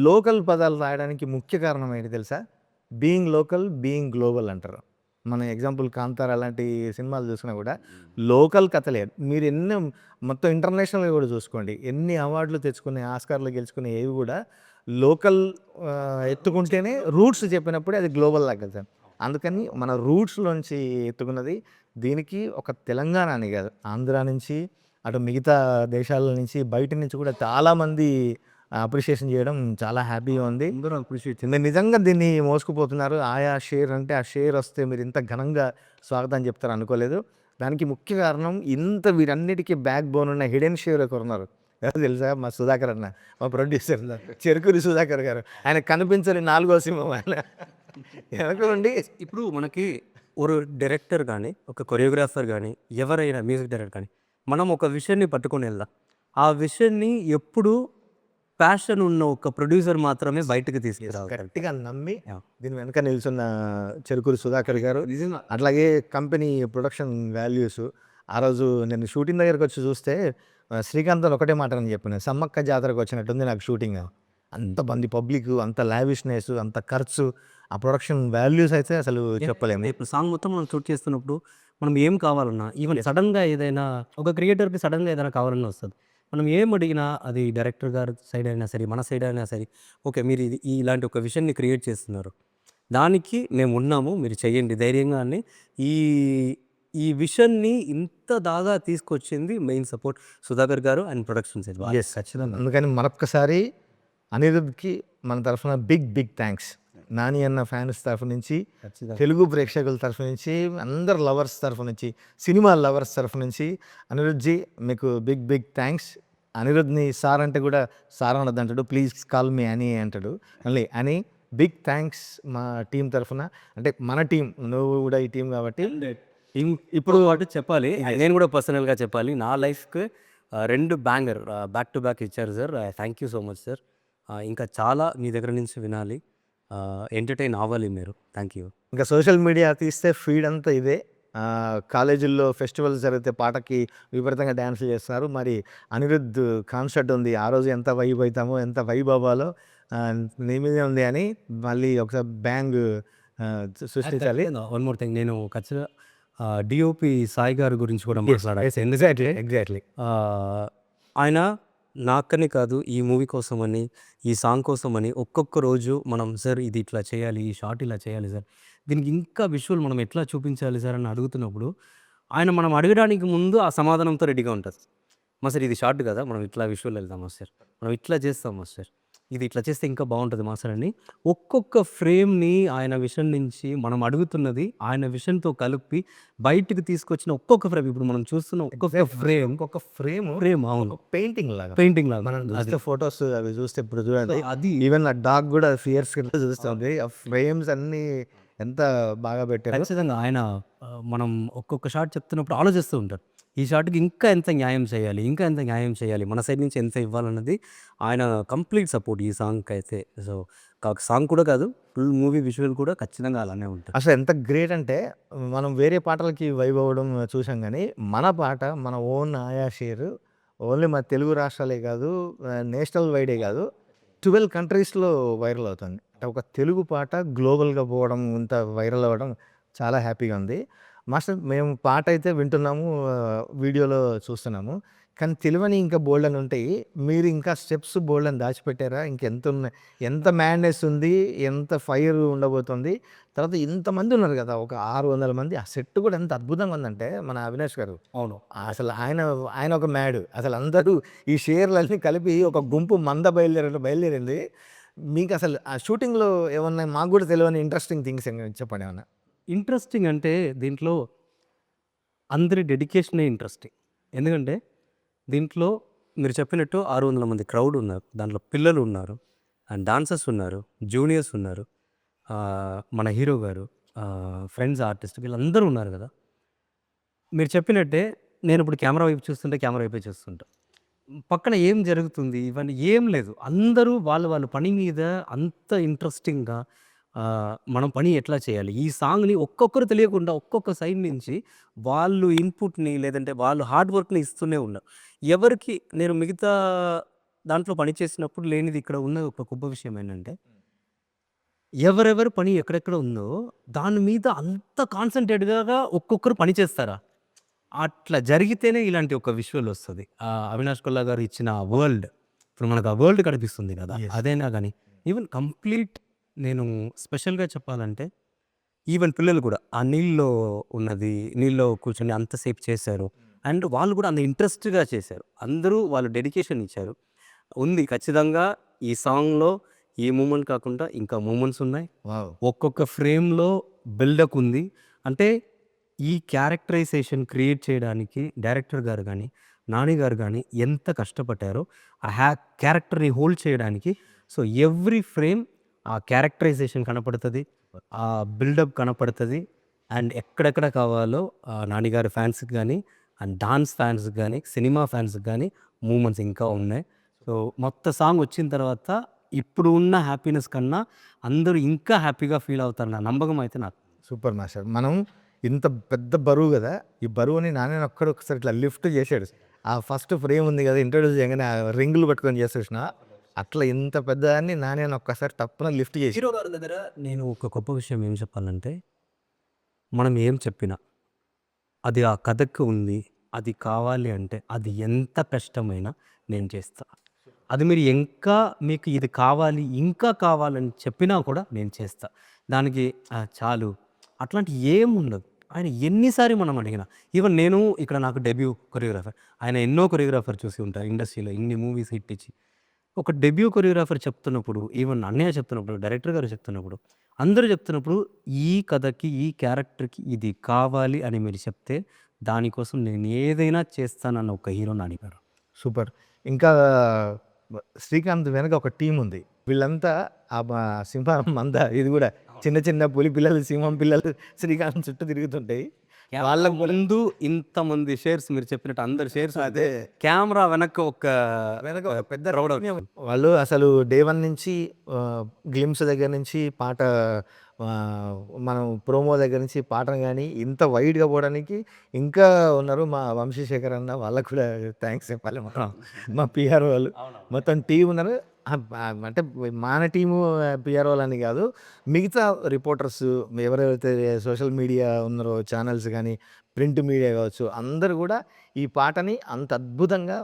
లోకల్ పదాలు రాయడానికి ముఖ్య కారణం ఏంటి తెలుసా, బీయింగ్ లోకల్ బీయింగ్ గ్లోబల్ అంటారు. మన ఎగ్జాంపుల్ కాంతార అలాంటి సినిమాలు చూసినా కూడా లోకల్ కథలే. మీరు ఎన్ని మొత్తం ఇంటర్నేషనల్గా కూడా చూసుకోండి, ఎన్ని అవార్డులు తెచ్చుకునే, ఆస్కార్లు గెలుచుకునే ఏవి కూడా లోకల్ ఎత్తుకుంటేనే, రూట్స్ చెప్పినప్పుడే అది గ్లోబల్ లాగా. అందుకని మన రూట్స్లోంచి ఎత్తుకున్నది. దీనికి ఒక తెలంగాణ అని కాదు, ఆంధ్ర నుంచి అటు మిగతా దేశాల నుంచి బయట నుంచి కూడా చాలామంది అప్రిషియేషన్ చేయడం చాలా హ్యాపీగా ఉంది. అందరూ అప్రిషియేట్ నిజంగా దీన్ని మోసుకుపోతున్నారు. ఆయా షేర్ అంటే ఆ షేర్ వస్తే మీరు ఇంత ఘనంగా స్వాగతం చెప్తారు అనుకోలేదు. దానికి ముఖ్య కారణం ఇంత వీరన్నిటికీ బ్యాక్ బోన్ ఉన్న హిడెన్ షేర్ ఒకరు ఉన్నారు, ఎవరు తెలుసా, మా సుధాకర్ అన్న, మా ప్రొడ్యూసర్ చెరుకూరి సుధాకర్ గారు. ఆయన కనిపించని 4వ సింహం ఆయన వెనక ఉండి. ఇప్పుడు మనకి ఒక డైరెక్టర్ కానీ, ఒక కొరియోగ్రాఫర్ కానీ, ఎవరైనా మ్యూజిక్ డైరెక్టర్ కానీ, మనం ఒక విషయాన్ని పట్టుకొని వెళ్దాం. ఆ విషయాన్ని ఎప్పుడు ప్యాషన్ ఉన్న ఒక ప్రొడ్యూసర్ మాత్రమే బయటకు తీసుకురావాలి. గట్టిగా నమ్మి Yeah. దీని వెనక నిల్చున్న చెరుకూరు సుధాకర్ గారు, నిజంగా అట్లాగే కంపెనీ ప్రొడక్షన్ వాల్యూస్. ఆ రోజు నేను షూటింగ్ దగ్గరకు వచ్చి చూస్తే శ్రీకాంత్ అని ఒకటే మాట అని చెప్పిన, సమ్మక్క జాతరకు వచ్చినట్టుంది నాకు షూటింగ్. అంత మంది పబ్లిక్, అంత లావిష్నెస్, అంత ఖర్చు, ఆ ప్రొడక్షన్ వాల్యూస్ అయితే అసలు చెప్పలేము. ఇప్పుడు సాంగ్ మొత్తం మనం షూట్ చేస్తున్నప్పుడు మనం ఏం కావాలన్నా, ఈవెన్ సడన్గా ఏదైనా ఒక క్రియేటర్కి సడన్గా ఏదైనా కావాలన్నా వస్తుంది. మనం ఏం అడిగినా అది డైరెక్టర్ గారి సైడ్ అయినా సరే, మన సైడ్ అయినా సరే, ఓకే మీరు ఇది ఇలాంటి ఒక విషయాన్ని క్రియేట్ చేస్తున్నారు, దానికి మేము ఉన్నాము, మీరు చెయ్యండి ధైర్యంగా అని. ఈ ఈ విషయాన్ని ఇంత దాగా తీసుకొచ్చింది మెయిన్ సపోర్ట్ సుధాకర్ గారు అండ్ ప్రొడక్షన్ సైడ్. ఎస్, ఖచ్చితంగా. అందుకని మరొక్కసారి అనిరుద్ధ్కి మన తరఫున బిగ్ థ్యాంక్స్. నాని అన్న ఫ్యాన్స్ తరఫు నుంచి, తెలుగు ప్రేక్షకుల తరఫు నుంచి, అందరు లవర్స్ తరఫు నుంచి, సినిమా లవర్స్ తరఫు నుంచి అనిరుద్ధ్జీ మీకు బిగ్ థ్యాంక్స్. అనిరుద్ధ్ని సార్ అంటే కూడా సార్ అనొద్దు అంటాడు, ప్లీజ్ కాల్ మీ అని అంటాడు. మళ్ళీ అని బిగ్ థ్యాంక్స్ మా టీం తరఫున. అంటే మన టీం, నువ్వు కూడా ఈ టీం కాబట్టి. ఇప్పుడు వాటి చెప్పాలి, నేను కూడా పర్సనల్గా చెప్పాలి, నా లైఫ్కి 2 బ్యాంగర్ బ్యాక్ టు బ్యాక్ ఇచ్చారు sir. Thank you so much sir. ఇంకా చాలా మీ దగ్గర నుంచి వినాలి, ఎంటర్టైన్ అవ్వాలి మీరు. Thank you. ఇంకా సోషల్ మీడియా తీస్తే ఫీడ్ అంతా ఇదే. కాలేజీల్లో ఫెస్టివల్స్ జరిగితే పాటకి విపరీతంగా డ్యాన్సులు చేస్తున్నారు. మరి అనిరుద్ధ్ కాన్సర్ట్ ఉంది, ఆ రోజు ఎంత వైబ్ అవుతామో, ఎంత వైబ్ అవ్వాలో నీ మీదే ఉంది అని మళ్ళీ ఒకసారి బ్యాంగ్ సృష్టించాలి. వన్ మోర్ థింగ్, నేను ఖచ్చితంగా డిఓపి సాయి గారి గురించి కూడా మాట్లాడాలి. ఎందుకంటే ఎగ్జాక్ట్లీ ఆయన నాకని కాదు, ఈ మూవీ కోసమని, ఈ సాంగ్ కోసమని ఒక్కొక్క రోజు మనం సార్ ఇది ఇట్లా చేయాలి, ఈ షార్ట్ ఇలా చేయాలి సార్, దీనికి ఇంకా విజువల్ మనం ఎట్లా చూపించాలి సార్ అని అడుగుతున్నప్పుడు, ఆయన మనం అడగడానికి ముందు ఆ సమాధానంతో రెడీగా ఉంటుంది. మా సార్ ఇది షార్ట్ కదా, మనం ఇట్లా విజువల్ వెళ్దామా సార్, మనం ఇట్లా చేస్తామా సార్, ఇది ఇట్లా చేస్తే ఇంకా బాగుంటుంది మా సార్ అని ఒక్కొక్క ఫ్రేమ్ని ఆయన విషన్ నుంచి మనం అడుగుతున్నది ఆయన విషన్తో కలిపి బయటికి తీసుకొచ్చిన ఒక్కొక్క ఫ్రేమ్, ఇప్పుడు మనం చూస్తున్న ఒక్కొక్క ఫ్రేమ్ ఇంకొక ఫ్రేమ్ అవును పెయింటింగ్ లాగా, పెయింటింగ్ లాగా మనం చూస్తే ఫొటోస్ అవి చూస్తే ఇప్పుడు చూడండి, అది ఈవెన్ ఆ డాగ్ కూడా ఫియర్స్ చూస్తుంది. ఆ ఫ్రేమ్స్ అన్ని ఎంత బాగా పెట్టారు. ఖచ్చితంగా ఆయన మనం ఒక్కొక్క షాట్ చెప్తున్నప్పుడు ఆలోచిస్తూ ఉంటారు, ఈ షాట్కి ఇంకా ఎంత న్యాయం చేయాలి, ఇంకా ఎంత న్యాయం చేయాలి, మన సైడ్ నుంచి ఎంత ఇవ్వాలన్నది ఆయన కంప్లీట్ సపోర్ట్ ఈ సాంగ్కి అయితే. సో సాంగ్ కూడా కాదు, ఫుల్ మూవీ విజువల్ కూడా ఖచ్చితంగా అలానే ఉంటుంది. అసలు ఎంత గ్రేట్ అంటే, మనం వేరే పాటలకి వైబ్ అవ్వడం చూసాం కానీ మన పాట మన ఓన్ ఆయా షేర్ ఓన్లీ మన తెలుగు రాష్ట్రాలే కాదు, నేషనల్ వైడే కాదు, 12 కంట్రీస్లో వైరల్ అవుతుంది. అంటే ఒక తెలుగు పాట గ్లోబల్గా పోవడం, ఇంత వైరల్ అవ్వడం చాలా హ్యాపీగా ఉంది. మాస్టర్, మేము పాట అయితే వింటున్నాము, వీడియోలో చూస్తున్నాము, కానీ తెలియని ఇంకా బోల్డ్ అని ఉంటాయి. మీరు ఇంకా స్టెప్స్ బోల్డ్ అని దాచిపెట్టారా? ఇంకెంత ఉన్నాయి, ఎంత మ్యాడ్నెస్ ఉంది, ఎంత ఫైర్ ఉండబోతుంది. తర్వాత ఇంతమంది ఉన్నారు కదా, ఒక 600 మంది. ఆ సెట్ కూడా ఎంత అద్భుతంగా ఉందంటే మన అవినాష్ గారు, అవును, అసలు ఆయన ఒక మ్యాడ్. అసలు అందరూ ఈ షేర్లన్నీ కలిపి ఒక గుంపు మంద బయలుదేరింది. మీకు అసలు ఆ షూటింగ్లో ఏమన్నా మాకు కూడా తెలియని ఇంట్రెస్టింగ్ థింగ్స్ చెప్పండి ఏమన్నా. ఇంట్రెస్టింగ్ అంటే దీంట్లో అందరి డెడికేషనే ఇంట్రెస్టింగ్. ఎందుకంటే దీంట్లో మీరు చెప్పినట్టు 600 మంది క్రౌడ్ ఉన్నారు, దాంట్లో పిల్లలు ఉన్నారు, అండ్ డాన్సర్స్ ఉన్నారు, జూనియర్స్ ఉన్నారు, మన హీరో గారు, ఫ్రెండ్స్ ఆర్టిస్ట్, వీళ్ళందరూ ఉన్నారు కదా. మీరు చెప్పినట్టే నేను ఇప్పుడు కెమెరా వైపు చూస్తుంటే కెమెరా వైపే చూస్తుంటా, పక్కన ఏం జరుగుతుంది ఇవన్నీ ఏం లేదు, అందరూ వాళ్ళ పని మీద అంత ఇంట్రెస్టింగ్గా మనం పని ఎట్లా చేయాలి, ఈ సాంగ్ని ఒక్కొక్కరు తెలియకుండా ఒక్కొక్క సైడ్ నుంచి వాళ్ళు ఇన్పుట్ని లేదంటే వాళ్ళు హార్డ్ వర్క్ని ఇస్తూనే ఉన్నారు. ఎవరికి నేను మిగతా దాంట్లో పని చేసినప్పుడు లేనిది ఇక్కడ ఉన్న ఒక గొప్ప విషయం ఏంటంటే, ఎవరెవరి పని ఎక్కడెక్కడ ఉందో దాని మీద అంత కాన్సన్ట్రేట్గా ఒక్కొక్కరు పని చేస్తారా, అట్లా జరిగితేనే ఇలాంటి ఒక విజువల్ వస్తుంది. అవినాష్ కొల్లా గారు ఇచ్చిన వరల్డ్, ఇప్పుడు మనకు ఆ వరల్డ్ కనిపిస్తుంది కదా, అదేనా కానీ ఈవెన్ కంప్లీట్ నేను స్పెషల్గా చెప్పాలంటే ఈవెన్ పిల్లలు కూడా ఆ నీళ్ళలో కూర్చొని అంతసేపు చేశారు, అండ్ వాళ్ళు కూడా అంత ఇంట్రెస్ట్గా చేశారు, అందరూ వాళ్ళు డెడికేషన్ ఇచ్చారు. ఉంది ఖచ్చితంగా ఈ సాంగ్లో ఈ మూమెంట్ కాకుండా ఇంకా మూమెంట్స్ ఉన్నాయి, ఒక్కొక్క ఫ్రేమ్లో బిల్డప్ ఉంది. అంటే ఈ క్యారెక్టరైజేషన్ క్రియేట్ చేయడానికి డైరెక్టర్ గారు కానీ నాని గారు కానీ ఎంత కష్టపడ్డారో ఆ క్యారెక్టర్ని హోల్డ్ చేయడానికి. సో ఎవ్రీ ఫ్రేమ్ ఆ క్యారెక్టరైజేషన్ కనపడుతుంది, ఆ బిల్డప్ కనపడుతుంది, అండ్ ఎక్కడెక్కడ కావాలో నానిగారి ఫ్యాన్స్‌కి గానీ, అండ్ డాన్స్ ఫ్యాన్స్‌కి గానీ, సినిమా ఫ్యాన్స్‌కి గానీ మూవ్‌మెంట్స్ ఇంకా ఉన్నాయి. సో, మొత్తం సాంగ్ వచ్చిన తర్వాత ఇప్పుడు ఉన్న హ్యాపీనెస్ కన్నా అందరూ ఇంకా హ్యాపీగా ఫీల్ అవుతారన్న నమ్మకం అయితే నాకు. Super master. మనం ఇంత పెద్ద బరువు గదా! ఈ బరువుని నాని ఒక్కడు ఒకసారి ఇట్లా లిఫ్ట్ చేసాడు. ఆ ఫస్ట్ ఫ్రేమ్ ఉంది గదా! ఇంట్రొడ్యూస్ చేయంగానే ఆ రింగులు పట్టుకొని చేస్తాడు చూసినావా? అట్లా ఇంత పెద్దదాన్ని నాని ఒక్కసారి టప్పున లిఫ్ట్ చేసి హీరో గారి దగ్గర నేను ఒక గొప్ప విషయం ఏం చెప్పాలంటే, మనం ఏం చెప్పినా అది ఆ కథకు ఉంది. అది కావాలి అంటే అది ఎంత కష్టమైనా నేను చేస్తా. అది మీరు ఇంకా మీకు ఇది కావాలి, ఇంకా కావాలని చెప్పినా కూడా నేను చేస్తా. దానికి చాలు అట్లాంటియి ఏముండదు. ఆయన ఎన్నిసారి మనం అడిగినా ఈవెన్ నేను ఇక్కడ నాకు డెబ్యూ కొరియోగ్రాఫర్. ఆయన ఎన్నో కొరియోగ్రాఫర్ చూసి ఉంటారు ఇండస్ట్రీలో ఇన్ని మూవీస్ హిట్ ఇచ్చి. ఒక డెబ్యూ కొరియోగ్రాఫర్ చెప్తున్నప్పుడు, ఈవెన్ అన్నయ్య చెప్తున్నప్పుడు, డైరెక్టర్ గారు చెప్తున్నప్పుడు, అందరూ చెప్తున్నప్పుడు ఈ కథకి, ఈ క్యారెక్టర్‌కి ఇది కావాలి అని మీరు చెప్తే దానికోసం నేను ఏదైనా చేస్తానన్న ఒక హీరో నాని గారు. సూపర్. ఇంకా శ్రీకాంత్ వెనక ఒక టీమ్ ఉంది. వీళ్ళంతా సింహం మంద ఇది గూడా చిన్న చిన్న పులి పిల్లలు, సింహం పిల్లలు శ్రీకాంత్ చుట్టూ తిరుగుతుంటాయి. వాళ్ళ ముందు ఇంతమంది షేర్స్ మీరు చెప్పినట్టు అందరు షేర్స్ అదే కెమెరా వెనక ఒక పెద్ద crowd వాళ్ళు అసలు డే 1 నుంచి గ్లిమ్స్ దగ్గర నుంచి పాట మనం ప్రోమో దగ్గర నుంచి పాటను గానీ ఇంత వైడ్‌గా పోవడానికి ఇంకా ఉన్నారు. మా వంశీశేఖర్ అన్న వాళ్ళకి కూడా థాంక్స్ చెప్పాలి. మా పీఆర్ వాళ్ళు మొత్తం టీమ్ ఉన్నారు. అంటే మన టీము పీఆర్ వాళ్ళని కాదు. మిగతా రిపోర్టర్స్ ఎవరైతే సోషల్ మీడియా ఉన్నారో ఛానల్స్ గానీ, ప్రింట్ మీడియా కావచ్చు అందరూ కూడా ఈ పాటని అంత అద్భుతంగా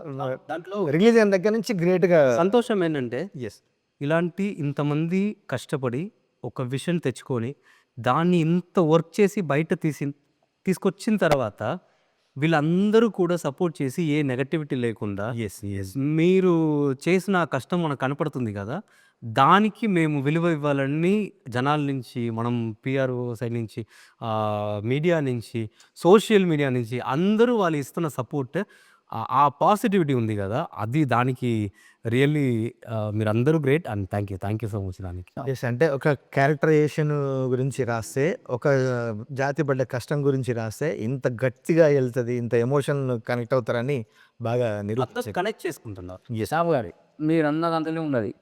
దాంట్లో రిలీజ్ అయిన దగ్గర నుంచి గ్రేట్‌గా సంతోషం ఏంటంటే యెస్. ఇలాంటి ఇంతమంది కష్టపడి ఒక విషన్ తెచ్చుకొని దాన్ని ఇంత వర్క్ చేసి బయట తీసుకొచ్చిన తర్వాత వీళ్ళందరూ కూడా సపోర్ట్ చేసి ఏ నెగటివిటీ లేకుండా యెస్. మీరు చేసిన ఆ కష్టం మనకు కనపడుతుంది కదా! దానికి మేము విలువ ఇవ్వాలని జనాల నుంచి, మనం పీఆర్ఓ సైడ్ నుంచి, మీడియా నుంచి, సోషల్ మీడియా నుంచి అందరూ వాళ్ళు ఇస్తున్న సపోర్ట్ ఆ పాజిటివిటీ ఉంది కదా! అది దానికి రియల్లీ మీరందరూ great and thank you so much దానికి. యెస్. అంటే ఒక క్యారెక్టరైజేషన్ గురించి రాస్తే, ఒక జాతి పడ్డ కష్టం గురించి రాస్తే ఇంత గట్టిగా ఎళ్తది. ఇంత ఎమోషన్ కనెక్ట్ అవుతారని బాగా అందరూ నిరూపించారు. కనెక్ట్ చేసుకుంటున్నారు. శ్యామ్ గారు మీరన్న దాంట్లోనే ఉన్నది.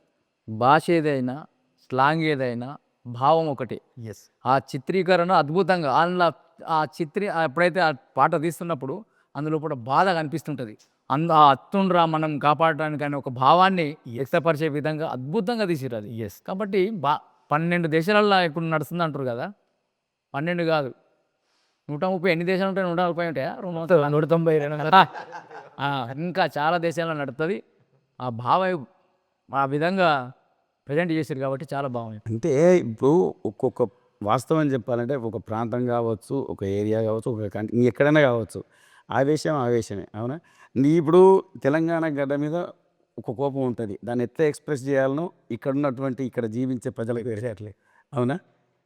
భాష ఏదైనా, స్లాంగ్ ఏదైనా, భావం ఒకటే. యెస్. ఆ చిత్రీకరణ అద్భుతంగా ఎప్పుడైతే ఆ పాట తీస్తున్నప్పుడు అందులో కూడా బాధ కనిపిస్తుంటుంది. ఆ అత్తుండ్రా మనం కాపాడడానికి అనే ఒక భావాన్ని వ్యక్తపరిచే విధంగా అద్భుతంగా తీసిర్రు అది. యెస్. కాబట్టి 12 దేశాలల్లో ఇప్పుడు నడుస్తుంది అంటారు కదా! 12 కాదు 130 ఎన్ని దేశాలు ఉంటాయి? 140 ఉంటాయా? 190 ఇంకా చాలా దేశాల్లో నడుస్తుంది. ఆ భావం ఆ విధంగా ప్రజెంట్ చేశారు కాబట్టి చాలా బాగుంది. అంటే ఇప్పుడు ఒక్కొక్క వాస్తవం చెప్పాలంటే ఒక ప్రాంతం కావచ్చు, ఒక ఏరియా కావచ్చు, ఒక కంట్రీ ఎక్కడైనా కావచ్చు. ఆవేశం ఆవేశమే. అవునా? ఇప్పుడు తెలంగాణ గడ్డ మీద ఒక కోపం ఉంటుంది. దాన్ని ఎట్లా ఎక్స్‌ప్రెస్ చేయాలనో ఇక్కడ జీవించే ప్రజలకు తెలియట్లేదు. అవునా?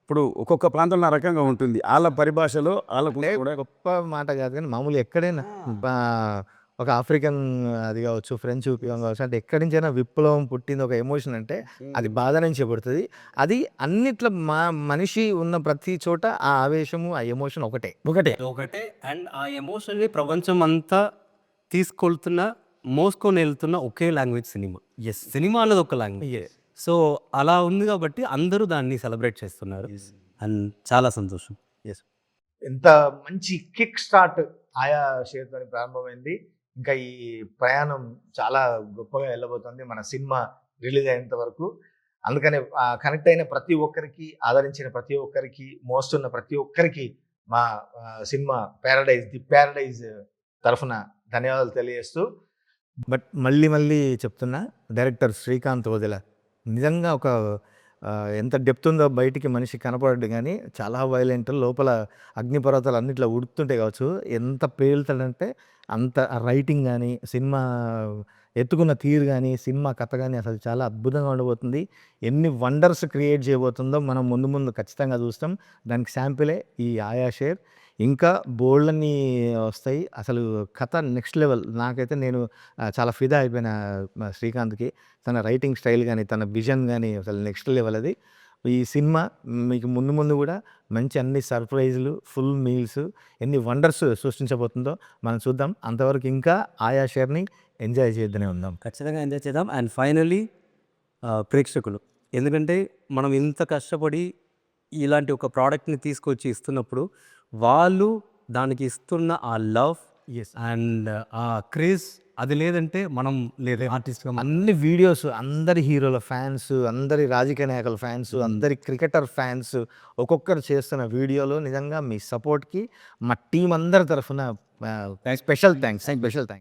ఇప్పుడు ఒక్కొక్క ప్రాంతంలో ఆ రకంగా ఉంటుంది. ఆళ్ళ పరిభాషలో ఆళ్ళకు అంటే కూడా గొప్ప మాట కాదు కానీ మామూలుగా ఎక్కడైనా ఒక ఆఫ్రికన్ అది కావచ్చు, ఫ్రెంచ్ విప్లవం కావచ్చు, అంటే ఎక్కడి నుంచైనా విప్లవం పుట్టింది ఒక ఎమోషన్ అంటే అది బాధ నుంచే పుడుతది. అది అన్నిట్లో మనిషి ఉన్న ప్రతి చోట ఆ ఆవేశము, ఆ ఎమోషన్ ఒకటే. ఒకటే అండ్ ఆ ఎమోషన్‌ని ప్రపంచం అంతా మోసుకొని వెళ్తున్న ఒకే లాంగ్వేజ్ సినిమా. సినిమా అనేది ఒక లాంగ్వేజ్. సో, అలా ఉంది కాబట్టి అందరూ దాన్ని సెలబ్రేట్ చేస్తున్నారు. అండ్ చాలా సంతోషం. ఎంత మంచి కిక్ స్టార్ట్ ఆయా షేర్‌తోని ప్రారంభమైంది. ఇంకా ఈ ప్రయాణం చాలా గొప్పగా వెళ్ళబోతుంది మన సినిమా రిలీజ్ అయ్యేంత వరకు. అందుకనే కనెక్ట్ అయిన ప్రతి ఒక్కరికి, ఆదరించిన ప్రతి ఒక్కరికి, మోస్తున్న ప్రతి ఒక్కరికి మా సినిమా ది ప్యారడైజ్ తరఫున ధన్యవాదాలు తెలియజేస్తూ బట్ మళ్ళీ చెప్తున్నా డైరెక్టర్ శ్రీకాంత్ ఓదెల నిజంగా ఒక ఎంత డెప్త్ ఉందో బయటికి మనిషి కనపడడు కానీ చాలా వైలెంట్ లోపల అగ్నిపర్వతాలు అన్నిట్లో ఉడుకుతుంటే కావచ్చు ఎంత పేలుతాడంటే అంత రైటింగ్ కానీ సినిమా ఎత్తుకున్న తీరు కానీ సినిమా కథ కానీ అసలు చాలా అద్భుతంగా ఉండబోతుంది. ఎన్ని వండర్స్ క్రియేట్ చేయబోతుందో మనం ముందు ఖచ్చితంగా చూస్తాం. దానికి శాంపిలే ఈ ఆయా షేర్. ఇంకా బోల్డన్ని వస్తాయి. అసలు కథ నెక్స్ట్ లెవెల్. నాకైతే నేను చాలా ఫిదా అయిపోయిన శ్రీకాంత్‌కి. తన రైటింగ్ స్టైల్ గానీ, తన విజన్ గానీ అసలు నెక్స్ట్ లెవెల్ అది. ఈ సినిమా మీకు ముందు ముందు కూడా మంచి అన్ని సర్ప్రైజ్లు, ఫుల్ మీల్స్, ఎన్ని వండర్స్ సృష్టించబోతుందో మనం చూద్దాం. అంతవరకు ఇంకా ఆయా షేర్ని ఎంజాయ్ చేద్దానే ఉందాం. ఖచ్చితంగా ఎంజాయ్ చేద్దాం. అండ్ ఫైనలీ ప్రేక్షకులు, ఎందుకంటే మనం ఇంత కష్టపడి ఇలాంటి ఒక ప్రోడక్ట్ని తీసుకొచ్చి ఇస్తున్నప్పుడు వాళ్ళు దానికి ఇస్తున్న ఆ లవ్ ఎస్, అండ్ ఆ క్రేజ్ అది లేదంటే మనం లేదే ఆర్టిస్ట్గా అన్ని వీడియోస్, అందరి హీరోల ఫ్యాన్స్, అందరి రాజకీయ నాయకుల ఫ్యాన్స్, అందరి క్రికెటర్ ఫ్యాన్స్, ఒక్కొక్కరు చేస్తున్న వీడియోలో నిజంగా మీ సపోర్ట్కి మా టీం అందరి తరఫున స్పెషల్ థ్యాంక్స్.